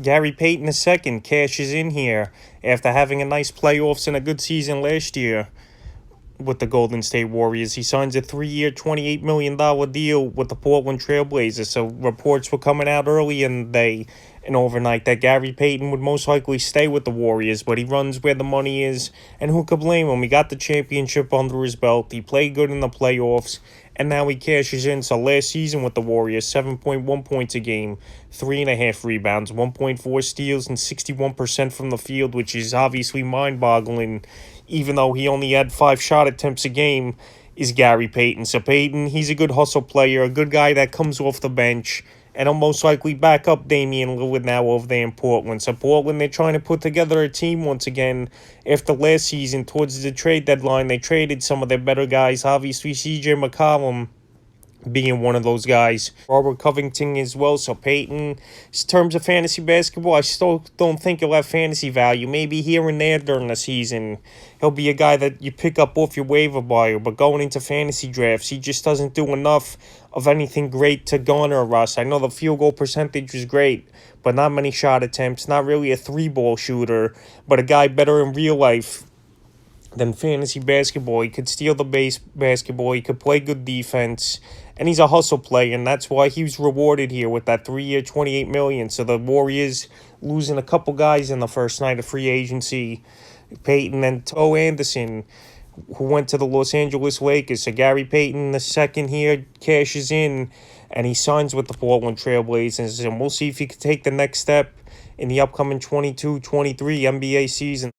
Gary Payton II cashes in here after having a nice playoffs and a good season last year with the Golden State Warriors. He signs a 3-year, $28 million deal with the Portland Trailblazers. So reports were coming out early in the day and overnight that Gary Payton would most likely stay with the Warriors, but he runs where the money is, and who could blame him? He got the championship under his belt. He played good in the playoffs, and now he cashes in. So last season with the Warriors, 7.1 points a game, 3.5 rebounds, 1.4 steals, and 61% from the field, which is obviously mind-boggling, even though he only had 5 shot attempts a game, is Gary Payton. So Payton, he's a good hustle player, a good guy that comes off the bench, and he'll most likely back up Damian Lillard now over there in Portland. So Portland, they're trying to put together a team once again. After last season, towards the trade deadline, they traded some of their better guys. Obviously, CJ McCollum being one of those guys. Robert Covington as well. So Payton, in terms of fantasy basketball, I still don't think he'll have fantasy value. Maybe here and there during the season, he'll be a guy that you pick up off your waiver wire. But going into fantasy drafts, he just doesn't do enough of anything great to garner a rush. I know the field goal percentage was great, but not many shot attempts. Not really a three-ball shooter, but a guy better in real life than fantasy basketball. He could steal the base basketball. He could play good defense. And he's a hustle player, and that's why he was rewarded here with that 3-year, $28 million. So the Warriors losing a couple guys in the first night of free agency, Payton and Toe Anderson, who went to the Los Angeles Lakers. So Gary Payton II here cashes in, and he signs with the Portland Trailblazers. And we'll see if he can take the next step in the upcoming 22-23 NBA season.